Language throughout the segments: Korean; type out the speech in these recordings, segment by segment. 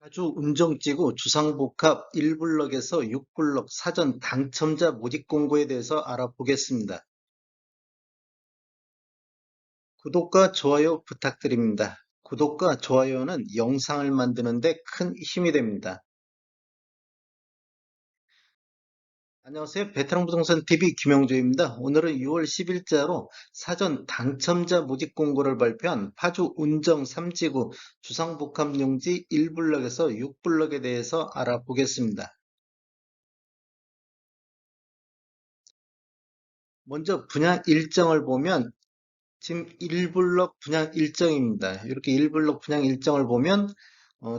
파주 운정지구 주상복합 1블럭에서 6블럭 사전 당첨자 모집 공고에 대해서 알아보겠습니다. 구독과 좋아요 부탁드립니다. 구독과 좋아요는 영상을 만드는 데 큰 힘이 됩니다. 안녕하세요. 베테랑 부동산 TV 김영조입니다. 오늘은 6월 10일자로 사전 당첨자 모집 공고를 발표한 파주 운정 3지구 주상복합용지 1블럭에서 6블럭에 대해서 알아보겠습니다. 먼저 분양 일정을 보면 지금 1블럭 분양 일정입니다. 이렇게 1블럭 분양 일정을 보면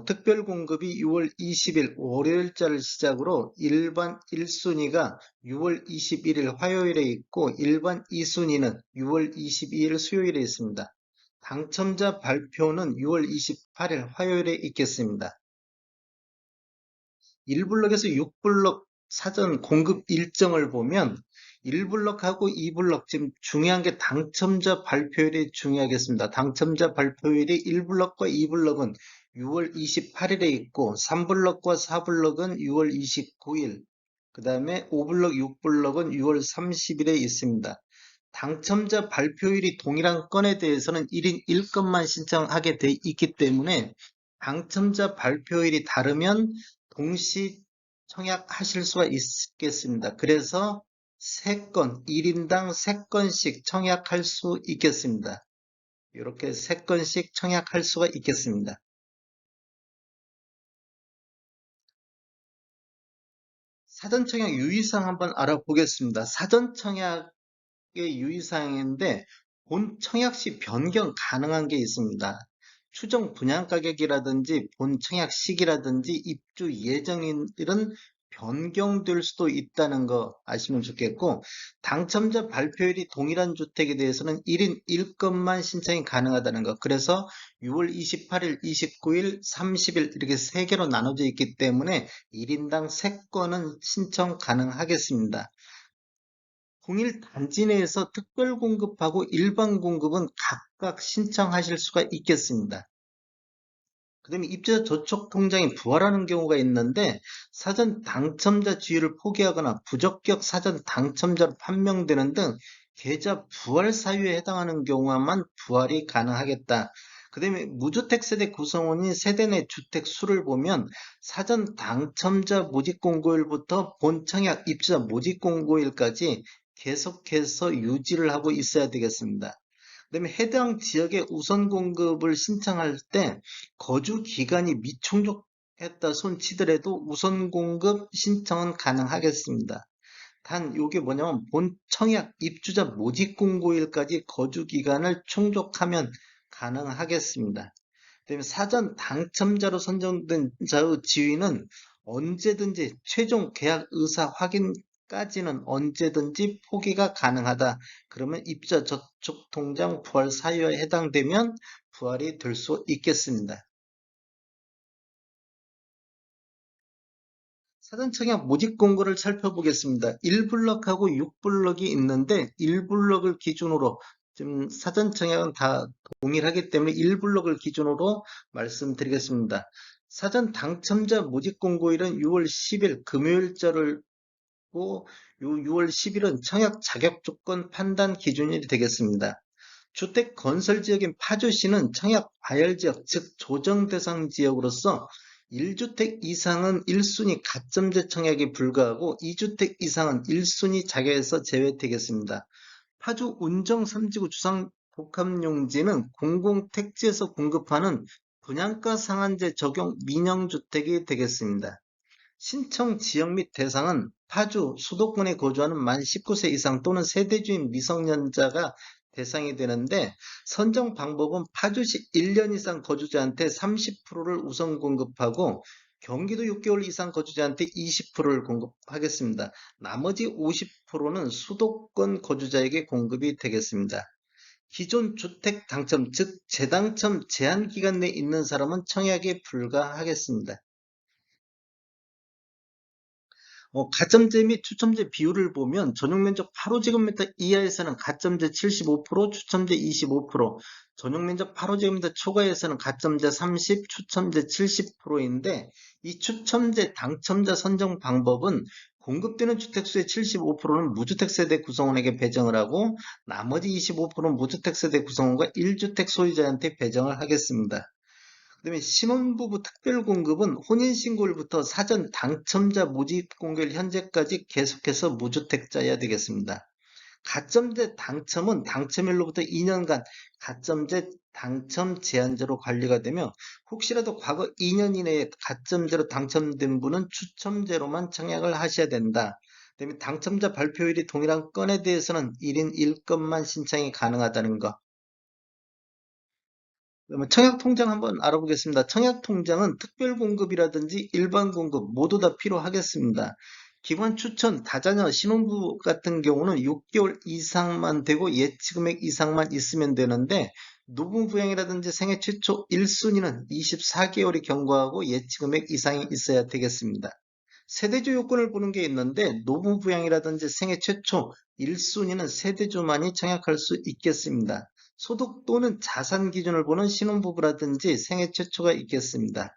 특별 공급이 6월 20일 월요일자를 시작으로 일반 1순위가 6월 21일 화요일에 있고 일반 2순위는 6월 22일 수요일에 있습니다. 당첨자 발표는 6월 28일 화요일에 있겠습니다. 1블럭에서 6블럭 사전 공급 일정을 보면 1블럭하고 2블럭 지금 중요한 게 당첨자 발표일이 중요하겠습니다. 당첨자 발표일이 1블럭과 2블럭은 6월 28일에 있고 3블럭과 4블럭은 6월 29일, 그 다음에 5블럭, 6블럭은 6월 30일에 있습니다. 당첨자 발표일이 동일한 건에 대해서는 1인 1건만 신청하게 돼 있기 때문에 당첨자 발표일이 다르면 동시 청약하실 수가 있겠습니다. 그래서 3건, 1인당 3건씩 청약할 수 있겠습니다. 이렇게 3건씩 청약할 수가 있겠습니다. 사전 청약 유의사항 한번 알아보겠습니다. 사전 청약의 유의사항인데 본 청약 시 변경 가능한 게 있습니다. 추정 분양 가격이라든지 본 청약 시기라든지 입주 예정일은 변경될 수도 있다는 거 아시면 좋겠고, 당첨자 발표일이 동일한 주택에 대해서는 1인 1건만 신청이 가능하다는 거. 그래서 6월 28일, 29일, 30일 이렇게 3개로 나눠져 있기 때문에 1인당 3건은 신청 가능하겠습니다. 공일 단지 내에서 특별 공급하고 일반 공급은 각각 신청하실 수가 있겠습니다. 그 다음에 입주자 저촉 통장이 부활하는 경우가 있는데 사전 당첨자 지위를 포기하거나 부적격 사전 당첨자로 판명되는 등 계좌 부활 사유에 해당하는 경우만 부활이 가능하겠다. 그 다음에 무주택 세대 구성원인 세대 내 주택 수를 보면 사전 당첨자 모집 공고일부터 본 청약 입주자 모집 공고일까지 계속해서 유지를 하고 있어야 되겠습니다. 그다음에 해당 지역의 우선 공급을 신청할 때 거주 기간이 미충족했다 손치더라도 우선 공급 신청은 가능하겠습니다. 단 이게 뭐냐면 본 청약 입주자 모집 공고일까지 거주 기간을 충족하면 가능하겠습니다. 그다음에 사전 당첨자로 선정된 자의 지위는 언제든지 최종 계약 의사 확인까지는 언제든지 포기가 가능하다. 그러면 입자 저축 통장 부활 사유에 해당되면 부활이 될 수 있겠습니다. 사전 청약 모집 공고를 살펴보겠습니다. 1블럭하고 6블럭이 있는데 1블럭을 기준으로 지금 사전 청약은 다 동일하기 때문에 1블럭을 기준으로 말씀드리겠습니다. 사전 당첨자 모집 공고일은 6월 10일 금요일자를 고 6월 10일은 청약 자격 조건 판단 기준일이 되겠습니다. 주택 건설 지역인 파주시는 청약 과열 지역, 즉 조정 대상 지역으로서 1주택 이상은 1순위 가점제 청약에 불과하고 2주택 이상은 1순위 자격에서 제외되겠습니다. 파주 운정 3지구 주상 복합용지는 공공택지에서 공급하는 분양가 상한제 적용 민영주택이 되겠습니다. 신청 지역 및 대상은 파주 수도권에 거주하는 만 19세 이상 또는 세대주인 미성년자가 대상이 되는데 선정 방법은 파주시 1년 이상 거주자한테 30%를 우선 공급하고 경기도 6개월 이상 거주자한테 20%를 공급하겠습니다. 나머지 50%는 수도권 거주자에게 공급이 되겠습니다. 기존 주택 당첨, 즉 재당첨 제한 기간 내에 있는 사람은 청약에 불과하겠습니다. 가점제 및 추첨제 비율을 보면 전용 면적 8호제곱미터 이하에서는 가점제 75%, 추첨제 25%, 전용 면적 8호제곱미터 초과에서는 가점제 30, 추첨제 70%인데 이 추첨제 당첨자 선정 방법은 공급되는 주택수의 75%는 무주택 세대 구성원에게 배정을 하고 나머지 25%는 무주택 세대 구성원과 1주택 소유자한테 배정을 하겠습니다. 그다음에 신혼부부 특별공급은 혼인신고일부터 사전 당첨자 모집 공개일 현재까지 계속해서 무주택자여야 되겠습니다. 가점제 당첨은 당첨일로부터 2년간 가점제 당첨 제한제로 관리가 되며 혹시라도 과거 2년 이내에 가점제로 당첨된 분은 추첨제로만 청약을 하셔야 된다. 그다음에 당첨자 발표일이 동일한 건에 대해서는 1인 1건만 신청이 가능하다는 것. 그러면 청약통장 한번 알아보겠습니다. 청약통장은 특별공급이라든지 일반공급 모두 다 필요하겠습니다. 기관 추천, 다자녀, 신혼부부 같은 경우는 6개월 이상만 되고 예치금액 이상만 있으면 되는데 노부부양이라든지 생애 최초 1순위는 24개월이 경과하고 예치금액 이상이 있어야 되겠습니다. 세대주 요건을 보는 게 있는데 노부부양이라든지 생애 최초 1순위는 세대주만이 청약할 수 있겠습니다. 소득 또는 자산 기준을 보는 신혼부부라든지 생애 최초가 있겠습니다.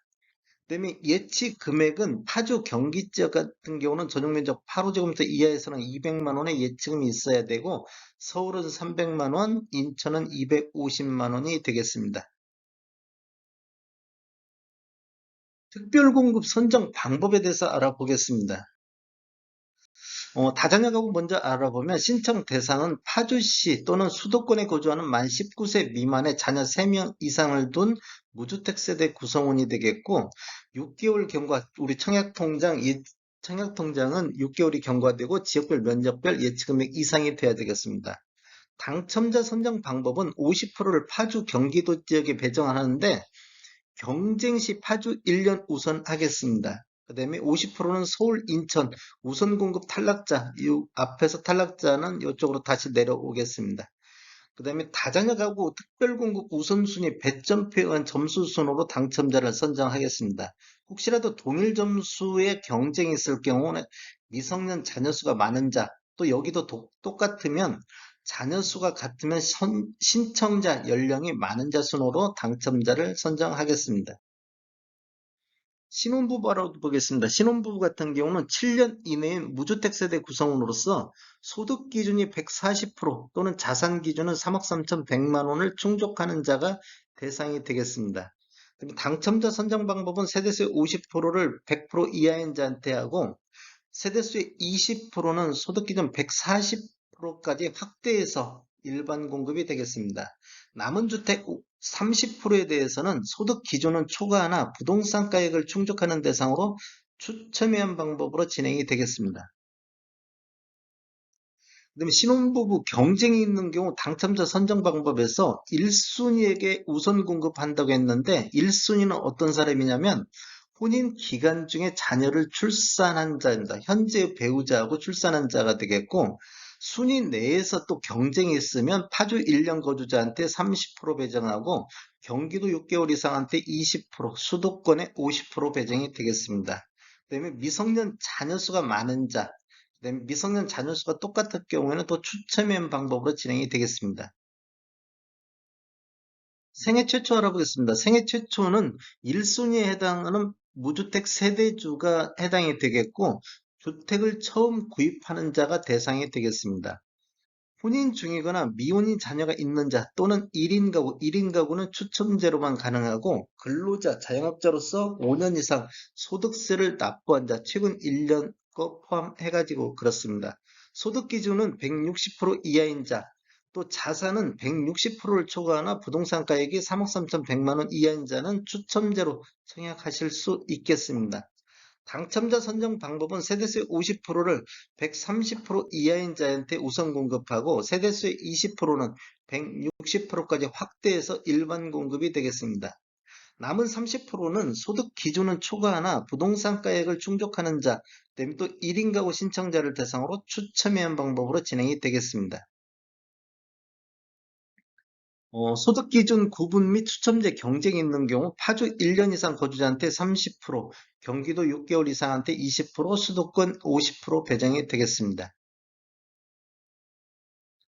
그다음에 예치 금액은 파주 경기 지역 같은 경우는 전용 면적 8호제곱미터 이하에서는 200만 원의 예치금이 있어야 되고 서울은 300만 원, 인천은 250만 원이 되겠습니다. 특별공급 선정 방법에 대해서 알아보겠습니다. 다자녀 가구 먼저 알아보면 신청 대상은 파주시 또는 수도권에 거주하는 만 19세 미만의 자녀 3명 이상을 둔 무주택 세대 구성원이 되겠고 6개월 경과 우리 청약통장은 6개월이 경과되고 지역별 면적별 예치금액 이상이 돼야 되겠습니다. 당첨자 선정 방법은 50%를 파주 경기도 지역에 배정하는데 경쟁 시 파주 1년 우선 하겠습니다. 그 다음에 50%는 서울, 인천 우선 공급 탈락자, 이 앞에서 탈락자는 이쪽으로 다시 내려오겠습니다. 그 다음에 다자녀 가구 특별공급 우선순위 배점표에 의한 점수 순으로 당첨자를 선정하겠습니다. 혹시라도 동일 점수의 경쟁이 있을 경우는 미성년 자녀 수가 많은 자, 또 여기도 똑같으면 자녀 수가 같으면 신청자 연령이 많은 자 순으로 당첨자를 선정하겠습니다. 신혼부부 알아보겠습니다. 신혼부부 같은 경우는 7년 이내인 무주택 세대 구성원으로서 소득 기준이 140% 또는 자산 기준은 3억 3,100만 원을 충족하는 자가 대상이 되겠습니다. 당첨자 선정 방법은 세대수의 50%를 100% 이하인 자한테 하고 세대수의 20%는 소득 기준 140%까지 확대해서 일반 공급이 되겠습니다. 남은 주택 30%에 대해서는 소득 기준은 초과하나 부동산 가액을 충족하는 대상으로 추첨에 한 방법으로 진행이 되겠습니다. 그다음에 신혼부부 경쟁이 있는 경우 당첨자 선정 방법에서 1순위에게 우선 공급한다고 했는데 1순위는 어떤 사람이냐면 혼인 기간 중에 자녀를 출산한 자입니다. 현재 배우자하고 출산한 자가 되겠고 순위 내에서 또 경쟁이 있으면 파주 1년 거주자한테 30% 배정하고 경기도 6개월 이상한테 20%, 수도권에 50% 배정이 되겠습니다. 그다음에 미성년 자녀 수가 많은 자, 그다음에 미성년 자녀 수가 똑같을 경우에는 또 추첨형 방법으로 진행이 되겠습니다. 생애 최초 알아보겠습니다. 생애 최초는 1순위에 해당하는 무주택 세대주가 해당이 되겠고 주택을 처음 구입하는 자가 대상이 되겠습니다. 혼인 중이거나 미혼인 자녀가 있는 자 또는 1인 가구, 1인 가구는 추첨제로만 가능하고 근로자, 자영업자로서 5년 이상 소득세를 납부한 자 최근 1년 거 포함해가지고 그렇습니다. 소득 기준은 160% 이하인 자, 또 자산은 160%를 초과하나 부동산 가액이 3억 3,100만 원 이하인 자는 추첨제로 청약하실 수 있겠습니다. 당첨자 선정 방법은 세대수의 50%를 130% 이하인 자한테 우선 공급하고 세대수의 20%는 160%까지 확대해서 일반 공급이 되겠습니다. 남은 30%는 소득 기준은 초과하나 부동산 가액을 충족하는 자, 그다음에 또 1인 가구 신청자를 대상으로 추첨에 한 방법으로 진행이 되겠습니다. 소득 기준 구분 및 추첨제 경쟁이 있는 경우 파주 1년 이상 거주자한테 30%, 경기도 6개월 이상한테 20%, 수도권 50% 배정이 되겠습니다.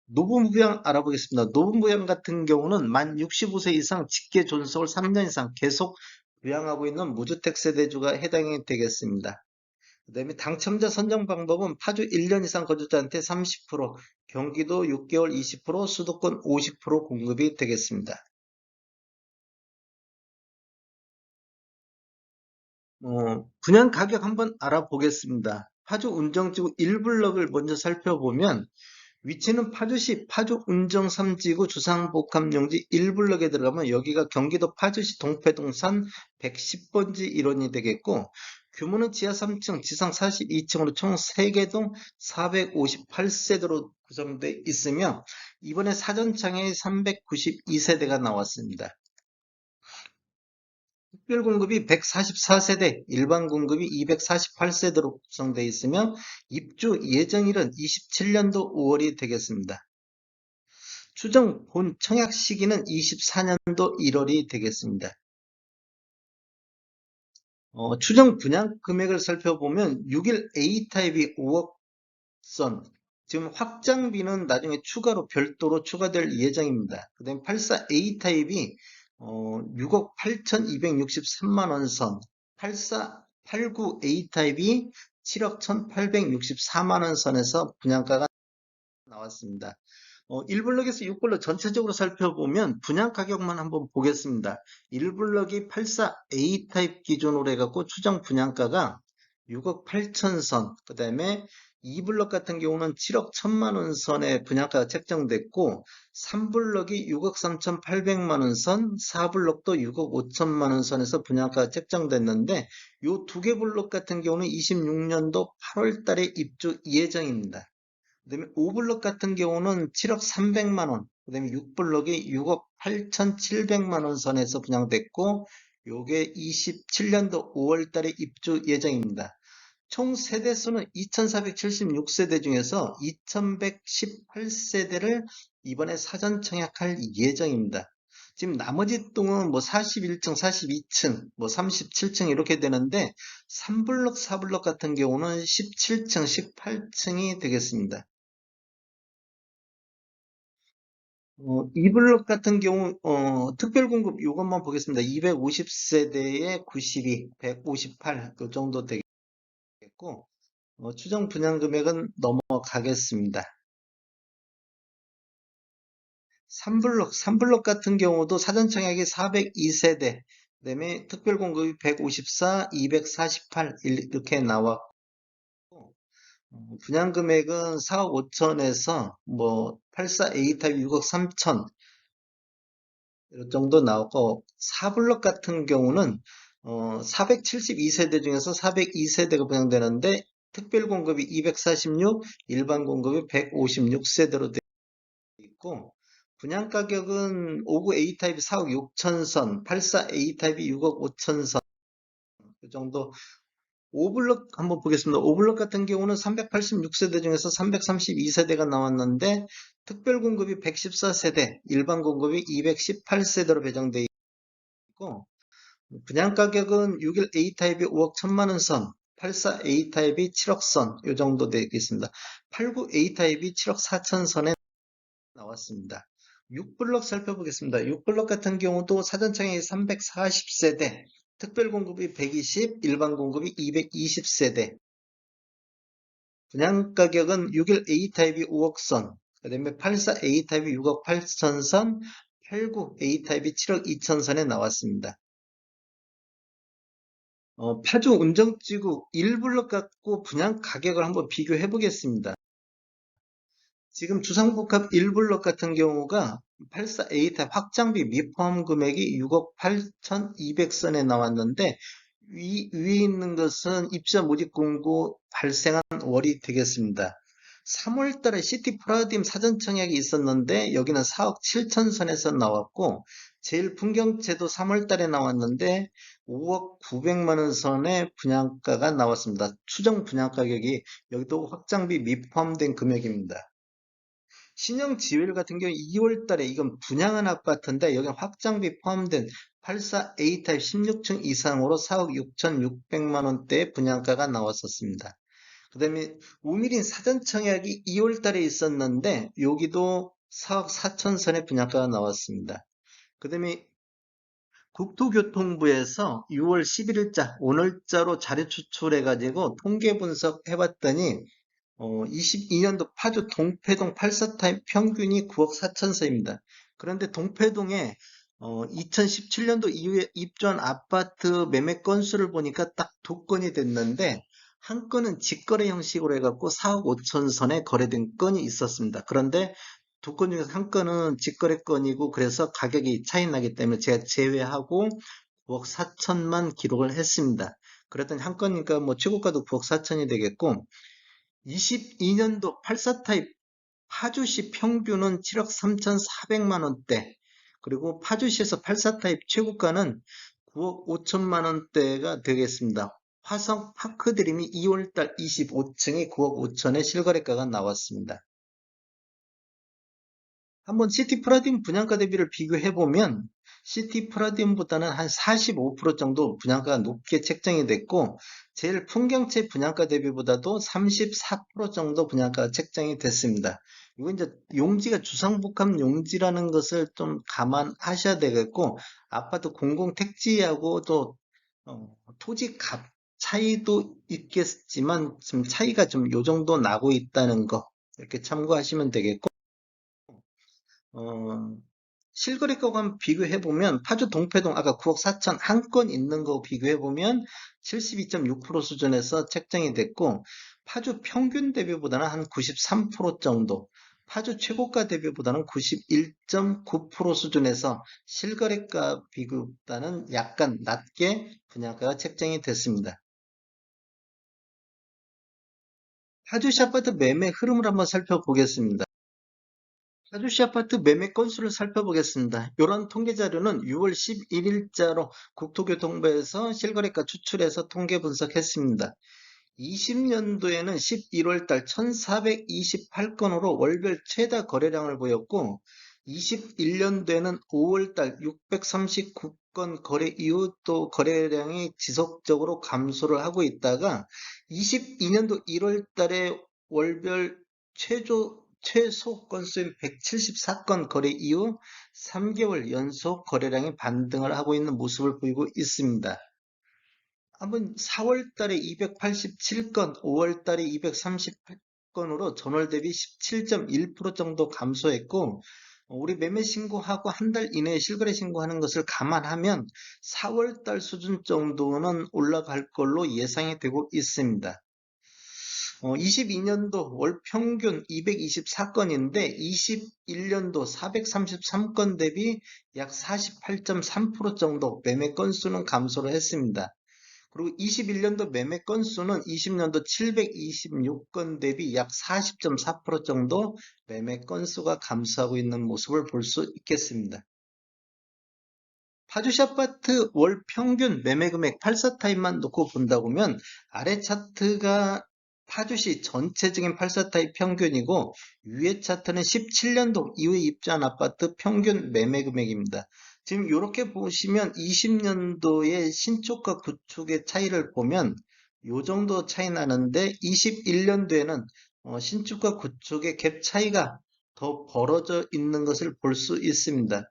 노부부양 알아보겠습니다. 노부부양 같은 경우는 만 65세 이상 직계 존속을 3년 이상 계속 부양하고 있는 무주택 세대주가 해당이 되겠습니다. 그다음에 당첨자 선정 방법은 파주 1년 이상 거주자한테 30%, 경기도 6개월 20%, 수도권 50% 공급이 되겠습니다. 분양 가격 한번 알아보겠습니다. 파주 운정지구 1블럭을 먼저 살펴보면 위치는 파주시 파주 운정 3지구 주상복합용지 1블럭에 들어가면 여기가 경기도 파주시 동패동산 110번지 일원이 되겠고, 규모는 지하 3층, 지상 42층으로 총 3개 동 458세대로 구성되어 있으며 이번에 사전창에 392세대가 나왔습니다. 특별 공급이 144세대, 일반 공급이 248세대로 구성되어 있으며 입주 예정일은 27년도 5월이 되겠습니다. 추정 본 청약 시기는 24년도 1월이 되겠습니다. 추정 분양 금액을 살펴보면 6일 A타입이 5억 선, 지금 확장비는 나중에 추가로 별도로 추가될 예정입니다. 그 다음에 84A타입이 6억 8,263만 원 선, 89A타입이 7억 1,864만 원 선에서 분양가가 나왔습니다. 1블럭에서 6블럭 전체적으로 살펴보면 분양 가격만 한번 보겠습니다. 1블럭이 84A 타입 기준으로 해갖고 추정 분양가가 6억 8천 선, 그 다음에 2블럭 같은 경우는 7억 1천만 원 선의 분양가가 책정됐고, 3블럭이 6억 3,800만 원 선, 4블럭도 6억 5천만 원 선에서 분양가가 책정됐는데, 요 두 개 블럭 같은 경우는 26년도 8월 달에 입주 예정입니다. 그다음에 5블럭 같은 경우는 7억 300만 원, 그다음에 6블럭이 6억 8,700만 원 선에서 분양됐고, 요게 27년도 5월 달에 입주 예정입니다. 총 세대수는 2,476세대 중에서 2,118세대를 이번에 사전 청약할 예정입니다. 지금 나머지 동은 뭐 41층, 42층, 뭐 37층 이렇게 되는데 3블럭, 4블럭 같은 경우는 17층, 18층이 되겠습니다. 2블럭 같은 경우 특별 공급 이것만 보겠습니다. 250세대에 92, 158 그 정도 되겠고, 추정 분양 금액은 넘어가겠습니다. 3블럭 같은 경우도 사전 청약이 402세대, 그다음에 특별 공급이 154, 248 이렇게 나왔고, 분양 금액은 4억 5천에서 뭐 84A 타입 6억 3천 이 정도 나오고, 4블럭 같은 경우는 472세대 중에서 402세대가 분양되는데 특별 공급이 246, 일반 공급이 156세대로 되어 있고, 분양 가격은 59A 타입이 4억 6천 선, 84A 타입이 6억 5천 선, 그 정도. 5블럭 한번 보겠습니다. 5블럭 같은 경우는 386세대 중에서 332세대가 나왔는데 특별 공급이 114세대, 일반 공급이 218세대로 배정되어 있고, 분양 가격은 61 A타입이 5억 1천만 원 선, 84 A타입이 7억 선, 이 정도 되어 있습니다. 89 A타입이 7억 4천 선에 나왔습니다. 6블럭 살펴보겠습니다. 6블럭 같은 경우도 사전청약이 340세대, 특별 공급이 120, 일반 공급이 220세대. 분양 가격은 61 A타입이 5억 선, 그 다음에 84 A타입이 6억 8천 선, 89 A타입이 7억 2천 선에 나왔습니다. 파주 운정지구 1블럭 갖고 분양 가격을 한번 비교해 보겠습니다. 지금 주상복합 1블럭 같은 경우가 84A 확장비 미포함 금액이 6억 8,200선에 나왔는데, 위에 있는 것은 입자 모집 공고 발생한 월이 되겠습니다. 3월 달에 시티 프라디움 사전 청약이 있었는데 여기는 4억 7천 선에서 나왔고, 제일 풍경채도 3월 달에 나왔는데 5억 900만 원 선의 분양가가 나왔습니다. 추정 분양 가격이 여기도 확장비 미포함된 금액입니다. 신영지율 같은 경우 2월 달에 이건 분양한 아파트인데 여기 확장비 포함된 84 A타입 16층 이상으로 4억 6,600만 원대의 분양가가 나왔었습니다. 그 다음에 우미린 사전청약이 2월 달에 있었는데 여기도 4억 4천 선의 분양가가 나왔습니다. 그 다음에 국토교통부에서 6월 11일자 오늘자로 자료 추출해가지고 통계 분석해봤더니 22년도 파주 동패동 84타입 평균이 9억 4천서입니다. 그런데 동패동에 2017년도 이후에 입주한 아파트 매매 건수를 보니까 딱 두 건이 됐는데 한 건은 직거래 형식으로 해갖고 4억 5천 선에 거래된 건이 있었습니다. 그런데 두 건 중에서 한 건은 직거래 건이고 그래서 가격이 차이 나기 때문에 제가 제외하고 9억 4천만 기록을 했습니다. 그랬더니 한 건이니까 뭐 최고가도 9억 4천이 되겠고 22년도 84타입 파주시 평균은 7억 3,400만 원대, 그리고 파주시에서 84타입 최고가는 9억 5천만 원대가 되겠습니다. 화성 파크드림이 2월달 25층이 9억 5천에 실거래가가 나왔습니다. 한번 시티 프라디움 분양가 대비를 비교해보면 시티 프라디움보다는 한 45% 정도 분양가가 높게 책정이 됐고 제일 풍경채 분양가 대비보다도 34% 정도 분양가가 책정이 됐습니다. 이거 이제 용지가 주상복합 용지라는 것을 좀 감안하셔야 되겠고 아파트 공공택지하고 또 토지 값 차이도 있겠지만 좀 차이가 좀 요 정도 나고 있다는 거 이렇게 참고하시면 되겠고 어, 실거래가와 한번 비교해보면 파주 동패동 아까 9억 4천 한 건 있는 거 비교해보면 72.6% 수준에서 책정이 됐고 파주 평균 대비보다는 한 93% 정도 파주 최고가 대비보다는 91.9% 수준에서 실거래가 비교보다는 약간 낮게 분양가가 책정이 됐습니다. 파주시 아파트 매매 흐름을 한번 살펴보겠습니다. 파주시 아파트 매매 건수를 살펴보겠습니다. 이런 통계 자료는 6월 11일자로 국토교통부에서 실거래가 추출해서 통계 분석했습니다. 20년도에는 11월 달 1428건으로 월별 최다 거래량을 보였고 21년도에는 5월 달 639건 거래 이후 또 거래량이 지속적으로 감소를 하고 있다가 22년도 1월 달에 월별 최소 건수인 174건 거래 이후 3개월 연속 거래량이 반등을 하고 있는 모습을 보이고 있습니다. 한번 4월 달에 287건, 5월 달에 238건으로 전월 대비 17.1% 정도 감소했고, 우리 매매 신고하고 한 달 이내에 실거래 신고하는 것을 감안하면 4월 달 수준 정도는 올라갈 걸로 예상이 되고 있습니다. 22년도 월 평균 224건인데 21년도 433건 대비 약 48.3% 정도 매매 건수는 감소를 했습니다. 그리고 21년도 매매 건수는 20년도 726건 대비 약 40.4% 정도 매매 건수가 감소하고 있는 모습을 볼 수 있겠습니다. 파주시 아파트 월 평균 매매 금액 84타입만 놓고 본다면 아래 차트가 파주시 전체적인 84타입 평균이고 위에 차트는 17년도 이후에 입주한 아파트 평균 매매 금액입니다. 지금 이렇게 보시면 20년도의 신축과 구축의 차이를 보면 이 정도 차이 나는데 21년도에는 신축과 구축의 갭 차이가 더 벌어져 있는 것을 볼 수 있습니다.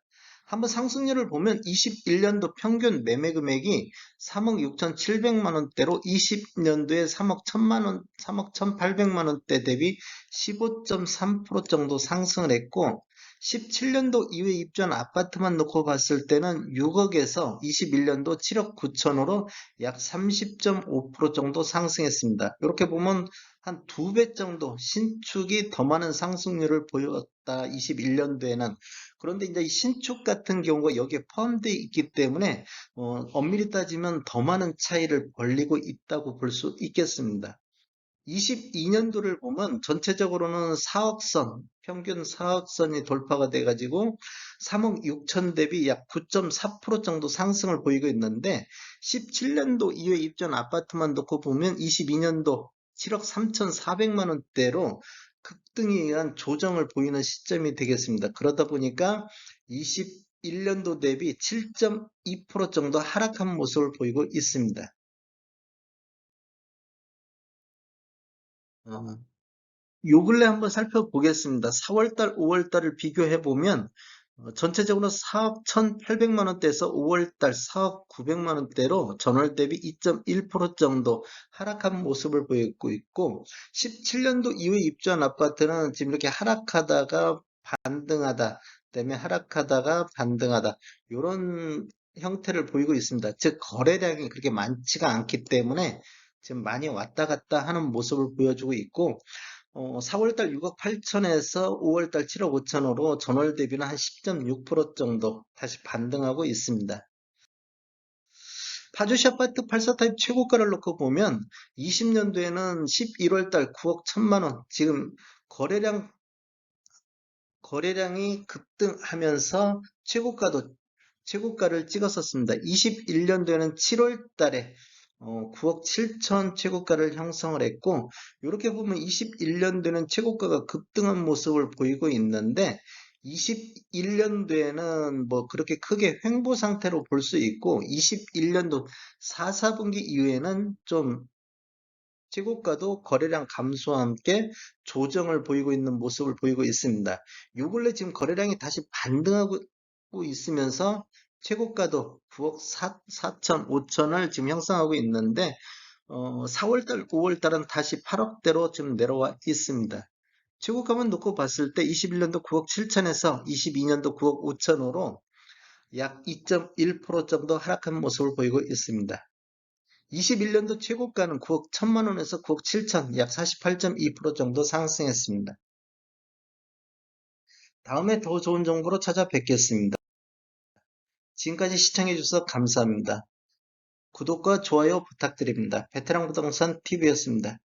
한번 상승률을 보면 21년도 평균 매매 금액이 3억 6,700만 원대로 20년도에 3억 1천만 원, 3억 1,800만 원대 대비 15.3% 정도 상승을 했고 17년도 이후에 입주한 아파트만 놓고 봤을 때는 6억에서 21년도 7억 9천으로 약 30.5% 정도 상승했습니다. 이렇게 보면 한 2배 정도 신축이 더 많은 상승률을 보였다. 21년도에는. 그런데 이제 이 신축 같은 경우가 여기에 포함되어 있기 때문에 엄밀히 따지면 더 많은 차이를 벌리고 있다고 볼 수 있겠습니다. 22년도를 보면 전체적으로는 4억선, 평균 4억선이 돌파가 돼가지고 3억 6천 대비 약 9.4% 정도 상승을 보이고 있는데 17년도 이후에 입주한 아파트만 놓고 보면 22년도 7억 3,400만 원대로 급등에 의한 조정을 보이는 시점이 되겠습니다. 그러다 보니까 21년도 대비 7.2% 정도 하락한 모습을 보이고 있습니다. 어, 요 근래 한번 살펴보겠습니다. 4월달, 5월달을 비교해보면 전체적으로 4억 1,800만 원대에서 5월달 4억 900만 원대로 전월 대비 2.1% 정도 하락한 모습을 보이고 있고 17년도 이후에 입주한 아파트는 지금 이렇게 하락하다가 반등하다, 그다음에 하락하다가 반등하다 이런 형태를 보이고 있습니다. 즉 거래량이 그렇게 많지가 않기 때문에 지금 많이 왔다 갔다 하는 모습을 보여주고 있고 4월달 6억 8천에서 5월달 7억 5천으로 전월 대비는 한 10.6% 정도 다시 반등하고 있습니다. 파주시 아파트 84타입 최고가를 놓고 보면 20년도에는 11월달 9억 1천만 원, 지금 거래량, 거래량이 급등하면서 최고가를 찍었었습니다. 21년도에는 7월 달에 9억 7천 최고가를 형성을 했고, 이렇게 보면 21년도에는 최고가가 급등한 모습을 보이고 있는데, 21년도에는 뭐 그렇게 크게 횡보 상태로 볼 수 있고, 21년도 4, 4분기 이후에는 좀 최고가도 거래량 감소와 함께 조정을 보이고 있는 모습을 보이고 있습니다. 요 근래 지금 거래량이 다시 반등하고 있으면서 최고가도 9억 4천, 5천을 지금 형성하고 있는데 4월달, 5월달은 다시 8억대로 지금 내려와 있습니다. 최고가만 놓고 봤을 때 21년도 9억 7천에서 22년도 9억 5천으로 약 2.1% 정도 하락한 모습을 보이고 있습니다. 21년도 최고가는 9억 1천만 원에서 9억 7천, 약 48.2% 정도 상승했습니다. 다음에 더 좋은 정보로 찾아뵙겠습니다. 지금까지 시청해주셔서 감사합니다. 구독과 좋아요 부탁드립니다. 베테랑 부동산 TV였습니다.